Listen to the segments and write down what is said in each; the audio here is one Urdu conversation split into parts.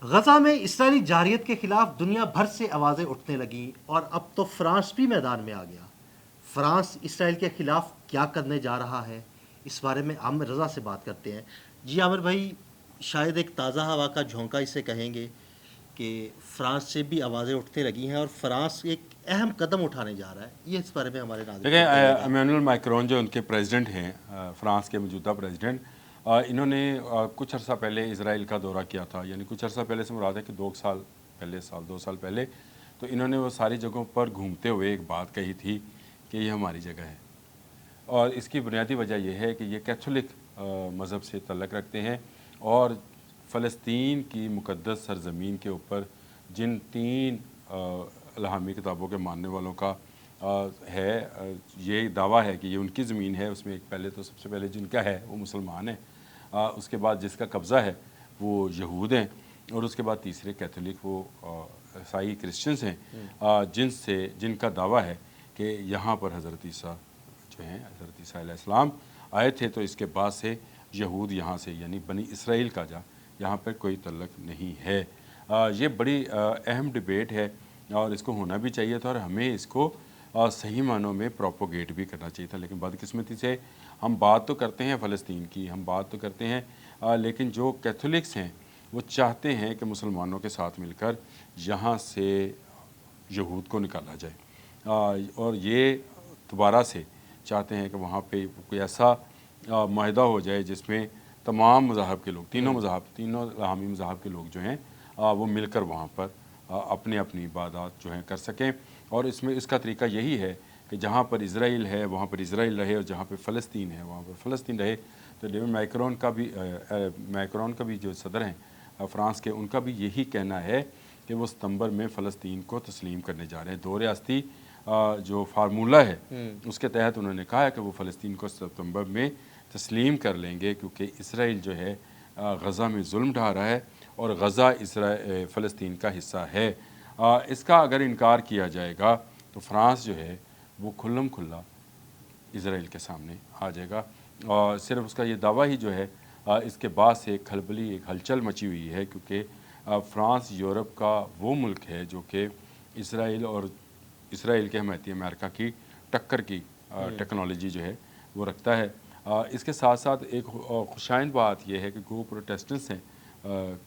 غزہ میں اسرائیلی جارحیت کے خلاف دنیا بھر سے آوازیں اٹھنے لگیں اور اب تو فرانس بھی میدان میں آ گیا۔ فرانس اسرائیل کے خلاف کیا کرنے جا رہا ہے، اس بارے میں عامر رضا سے بات کرتے ہیں۔ جی عامر بھائی، شاید ایک تازہ ہوا کا جھونکا اسے کہیں گے کہ فرانس سے بھی آوازیں اٹھنے لگی ہیں اور فرانس ایک اہم قدم اٹھانے جا رہا ہے۔ یہ اس بارے میں ہمارے ناظرین دیکھیں، کو کہیے گا۔ ایمانوئل مائکرون جو ان کے پریزیڈنٹ ہیں، فرانس کے موجودہ پریزیڈنٹ، انہوں نے کچھ عرصہ پہلے اسرائیل کا دورہ کیا تھا، یعنی کچھ عرصہ پہلے سے مراد ہے کہ 2 سال پہلے، 2 سال پہلے، تو انہوں نے وہ ساری جگہوں پر گھومتے ہوئے ایک بات کہی تھی کہ یہ ہماری جگہ ہے، اور اس کی بنیادی وجہ یہ ہے کہ یہ کیتھولک مذہب سے تعلق رکھتے ہیں، اور فلسطین کی مقدس سرزمین کے اوپر جن 3 الہامی کتابوں کے ماننے والوں کا ہے، یہ دعویٰ ہے کہ یہ ان کی زمین ہے، اس میں ایک پہلے تو سب سے پہلے جن کا ہے وہ مسلمان ہیں، اس کے بعد جس کا قبضہ ہے وہ یہود ہیں، اور اس کے بعد تیسرے کیتھولک وہ عیسائی کرسچنز ہیں، جن کا دعویٰ ہے کہ یہاں پر حضرت عیسیٰ جو ہیں، حضرت عیسیٰ علیہ السلام آئے تھے، تو اس کے بعد سے یہود یہاں سے، یعنی بنی اسرائیل کا یہاں پر کوئی تعلق نہیں ہے۔ یہ بڑی اہم ڈیبیٹ ہے اور اس کو ہونا بھی چاہیے تھا، اور ہمیں اس کو صحیح معنوں میں پروپوگیٹ بھی کرنا چاہیے تھا، لیکن بدقسمتی سے ہم بات تو کرتے ہیں فلسطین کی، ہم بات تو کرتے ہیں، لیکن جو کیتھولکس ہیں وہ چاہتے ہیں کہ مسلمانوں کے ساتھ مل کر یہاں سے یہود کو نکالا جائے، اور یہ دوبارہ سے چاہتے ہیں کہ وہاں پہ کوئی ایسا معاہدہ ہو جائے جس میں تمام مذاہب کے لوگ، تینوں الہامی مذاہب کے لوگ جو ہیں وہ مل کر وہاں پر اپنی عبادات جو ہیں کر سکیں، اور اس کا طریقہ یہی ہے کہ جہاں پر اسرائیل ہے وہاں پر اسرائیل رہے، اور جہاں پہ فلسطین ہے وہاں پر فلسطین رہے۔ تو ڈیوڈ مائکرون کا بھی جو صدر ہیں فرانس کے، ان کا بھی یہی کہنا ہے کہ وہ ستمبر میں فلسطین کو تسلیم کرنے جا رہے ہیں۔ 2 ریاستی جو فارمولہ ہے اس کے تحت انہوں نے کہا ہے کہ وہ فلسطین کو ستمبر میں تسلیم کر لیں گے، کیونکہ اسرائیل جو ہے غزہ میں ظلم ڈھا رہا ہے، اور غزہ فلسطین کا حصہ ہے۔ اس کا اگر انکار کیا جائے گا تو فرانس جو ہے وہ کھلم کھلا اسرائیل کے سامنے آ جائے گا، اور صرف اس کا یہ دعویٰ ہی جو ہے اس کے بعد سے ایک ہلچل مچی ہوئی ہے، کیونکہ فرانس یورپ کا وہ ملک ہے جو کہ اسرائیل کے حمایتی امریکہ کی ٹکر کی ٹیکنالوجی جو ہے وہ رکھتا ہے۔ اس کے ساتھ ساتھ ایک خوشائند بات یہ ہے کہ گو پروٹیسٹنٹس ہیں،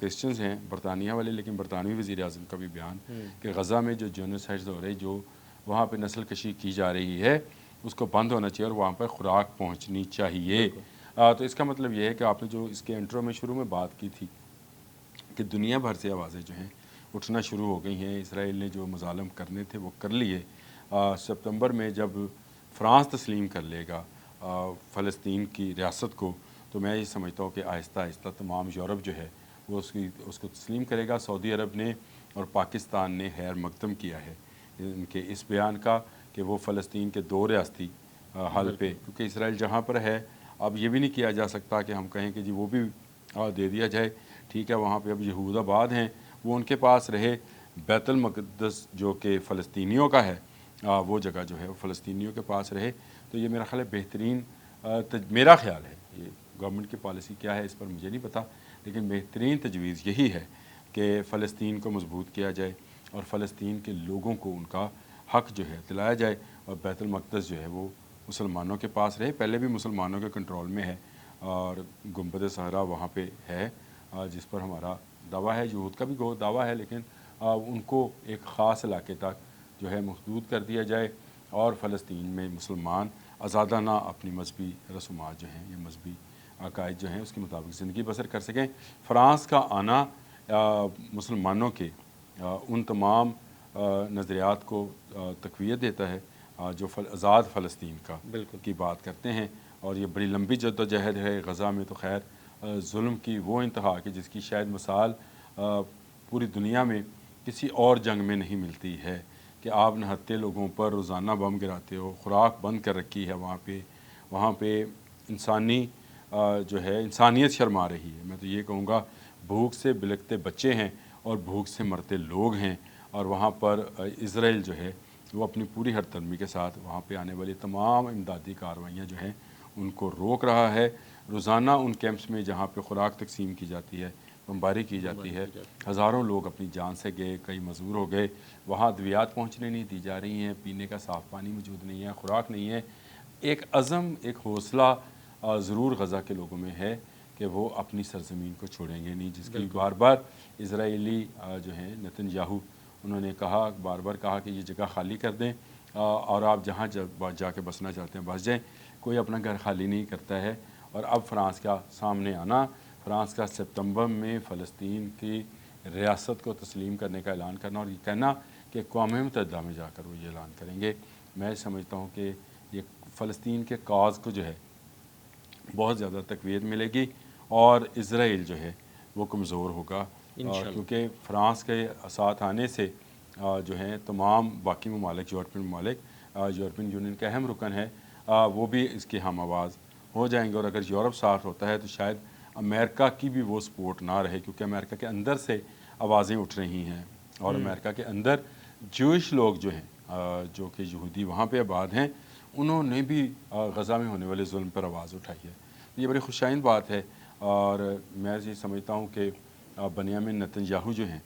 کرسچنز ہیں برطانیہ والے، لیکن برطانوی وزیر اعظم کا بھی بیان کہ غزہ میں جو جینوسائڈز ہو رہے، جو وہاں پہ نسل کشی کی جا رہی ہے، اس کو بند ہونا چاہیے اور وہاں پر خوراک پہنچنی چاہیے۔ تو اس کا مطلب یہ ہے کہ آپ نے جو اس کے انٹرو میں شروع میں بات کی تھی کہ دنیا بھر سے آوازیں جو ہیں اٹھنا شروع ہو گئی ہیں، اسرائیل نے جو مظالم کرنے تھے وہ کر لیے۔ ستمبر میں جب فرانس تسلیم کر لے گا فلسطین کی ریاست کو، تو میں یہ سمجھتا ہوں کہ آہستہ آہستہ تمام یورپ جو ہے وہ اس کو تسلیم کرے گا۔ سعودی عرب نے اور پاکستان نے خیر مقدم کیا ہے ان کے اس بیان کا کہ وہ فلسطین کے 2 ریاستی حل پہ، کیونکہ اسرائیل جہاں پر ہے اب یہ بھی نہیں کیا جا سکتا کہ ہم کہیں کہ جی وہ بھی دے دیا جائے، ٹھیک ہے، وہاں پہ اب یہود آباد ہیں، وہ ان کے پاس رہے۔ بیت المقدس جو کہ فلسطینیوں کا ہے، وہ جگہ جو ہے وہ فلسطینیوں کے پاس رہے۔ تو یہ میرا خیال ہے بہترین، میرا خیال ہے، یہ گورنمنٹ کی پالیسی کیا ہے اس پر مجھے نہیں پتہ، لیکن بہترین تجویز یہی ہے کہ فلسطین کو مضبوط کیا جائے اور فلسطین کے لوگوں کو ان کا حق جو ہے دلایا جائے، اور بیت المقدس جو ہے وہ مسلمانوں کے پاس رہے، پہلے بھی مسلمانوں کے کنٹرول میں ہے، اور گنبد صحرا وہاں پہ ہے جس پر ہمارا دعویٰ ہے، یہود کا بھی دعویٰ ہے، لیکن ان کو ایک خاص علاقے تک جو ہے محدود کر دیا جائے، اور فلسطین میں مسلمان آزادانہ اپنی مذہبی رسومات جو ہیں یا مذہبی عقائد جو ہیں اس کے مطابق زندگی بسر کر سکیں۔ فرانس کا آنا مسلمانوں کے ان تمام نظریات کو تقویت دیتا ہے جو آزاد فلسطین کی بات کرتے ہیں، اور یہ بڑی لمبی جدوجہد ہے۔ غزہ میں تو خیر ظلم کی وہ انتہا کہ جس کی شاید مثال پوری دنیا میں کسی اور جنگ میں نہیں ملتی ہے، کہ آپ نہتے لوگوں پر روزانہ بم گراتے ہو، خوراک بند کر رکھی ہے وہاں پہ جو ہے انسانیت شرما رہی ہے۔ میں تو یہ کہوں گا بھوک سے بلکتے بچے ہیں اور بھوک سے مرتے لوگ ہیں، اور وہاں پر اسرائیل جو ہے وہ اپنی پوری ہر تنمی کے ساتھ وہاں پہ آنے والی تمام امدادی کارروائیاں جو ہیں ان کو روک رہا ہے۔ روزانہ ان کیمپس میں جہاں پہ خوراک تقسیم کی جاتی ہے بمباری کی جاتی ہے، ہزاروں لوگ اپنی جان سے گئے، کئی مزدور ہو گئے، وہاں ادویات پہنچنے نہیں دی جا رہی ہیں، پینے کا صاف پانی موجود نہیں ہے، خوراک نہیں ہے۔ ایک عزم، ایک حوصلہ ضرور غزہ کے لوگوں میں ہے کہ وہ اپنی سرزمین کو چھوڑیں گے نہیں، جس کی بار بار اسرائیلی جو ہیں نتن یاہو انہوں نے کہا، بار بار کہا کہ یہ جگہ خالی کر دیں اور آپ جہاں جا کے بسنا چاہتے ہیں بس جائیں، کوئی اپنا گھر خالی نہیں کرتا ہے۔ اور اب فرانس کا سامنے آنا، فرانس کا سپتمبر میں فلسطین کی ریاست کو تسلیم کرنے کا اعلان کرنا اور یہ کہنا کہ اقوام متحدہ میں جا کر وہ یہ اعلان کریں گے، میں سمجھتا ہوں کہ یہ فلسطین کے کاز کو جو ہے بہت زیادہ تقویت ملے گی اور اسرائیل جو ہے وہ کمزور ہوگا، کیونکہ فرانس کے ساتھ آنے سے جو ہیں تمام باقی ممالک، یورپین ممالک، یورپین یونین کا اہم رکن ہے، وہ بھی اس کے ہم آواز ہو جائیں گے۔ اور اگر یورپ ساتھ ہوتا ہے تو شاید امریکہ کی بھی وہ سپورٹ نہ رہے، کیونکہ امریکہ کے اندر سے آوازیں اٹھ رہی ہیں اور امریکہ کے اندر جوئش لوگ جو ہیں، جو کہ یہودی وہاں پہ آباد ہیں، انہوں نے بھی غزہ میں ہونے والے ظلم پر آواز اٹھائی ہے۔ یہ بڑی خوشائند بات ہے اور میں یہ سمجھتا ہوں کہ بنیامین نتن یاہو جو ہیں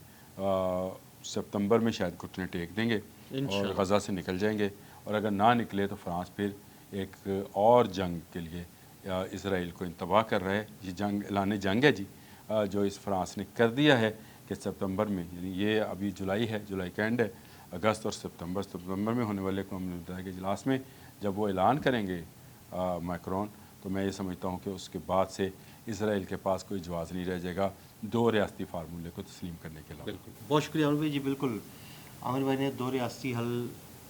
ستمبر میں شاید گھٹنے ٹیک دیں گے اور غزہ سے نکل جائیں گے، اور اگر نہ نکلے تو فرانس پھر ایک اور جنگ کے لیے اسرائیل کو انتباہ کر رہا ہے۔ یہ جنگ، اعلان جنگ ہے جی، جو اس فرانس نے کر دیا ہے کہ سپتمبر میں، یعنی یہ ابھی جولائی ہے، جولائی کا اینڈ ہے، اگست اور ستمبر میں ہونے والے اقوام متحدہ کے اجلاس میں جب وہ اعلان کریں گے میکرون، تو میں یہ سمجھتا ہوں کہ اس کے بعد سے اسرائیل کے پاس کوئی جواز نہیں رہ جائے گا دو ریاستی فارمولے کو تسلیم کرنے کے علاوہ۔ بالکل، بہت شکریہ عامر بھائی جی۔ بالکل، عامر بھائی نے دو ریاستی حل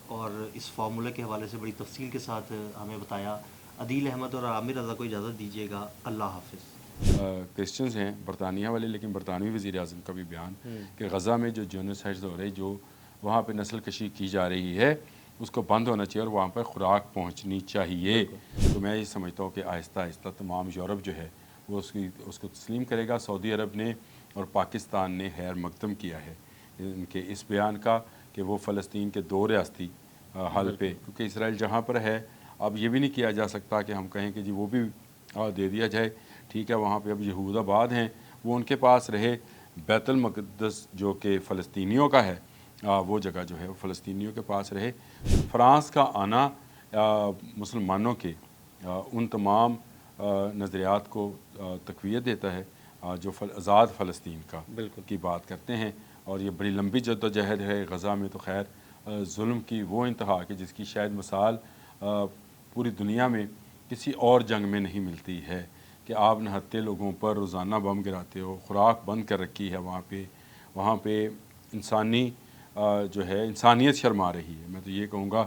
اور اس فارمولے کے حوالے سے بڑی تفصیل کے ساتھ ہمیں بتایا۔ عدیل احمد اور عامر رضا کو اجازت دیجیے گا، اللہ حافظ۔ کرسچنز ہیں برطانیہ والے، لیکن برطانوی وزیر اعظم کا بھی بیان کہ غزہ میں جو جینوسائڈز ہو رہے، جو وہاں پہ نسل کشی کی جا رہی ہے، اس کو بند ہونا چاہیے اور وہاں پہ خوراک پہنچنی چاہیے۔ تو میں یہ سمجھتا ہوں کہ آہستہ آہستہ تمام یورپ جو ہے وہ اس کو تسلیم کرے گا۔ سعودی عرب نے اور پاکستان نے خیر مقدم کیا ہے ان کے اس بیان کا کہ وہ فلسطین کے دو ریاستی حل پہ، کیونکہ اسرائیل جہاں پر ہے اب یہ بھی نہیں کیا جا سکتا کہ ہم کہیں کہ جی وہ بھی دے دیا جائے، ٹھیک ہے، وہاں پہ اب یہود آباد ہیں، وہ ان کے پاس رہے۔ بیت المقدس جو کہ فلسطینیوں کا ہے، وہ جگہ جو ہے وہ فلسطینیوں کے پاس رہے۔ فرانس کا آنا مسلمانوں کے ان تمام نظریات کو تقویت دیتا ہے جو آزاد فلسطین کا کی بات کرتے ہیں، اور یہ بڑی لمبی جدوجہد ہے غزہ میں۔ تو خیر ظلم کی وہ انتہا کہ جس کی شاید مثال پوری دنیا میں کسی اور جنگ میں نہیں ملتی ہے، کہ آپ نہتے لوگوں پر روزانہ بم گراتے ہو، خوراک بند کر رکھی ہے وہاں پہ انسانی جو ہے انسانیت شرما رہی ہے۔ میں تو یہ کہوں گا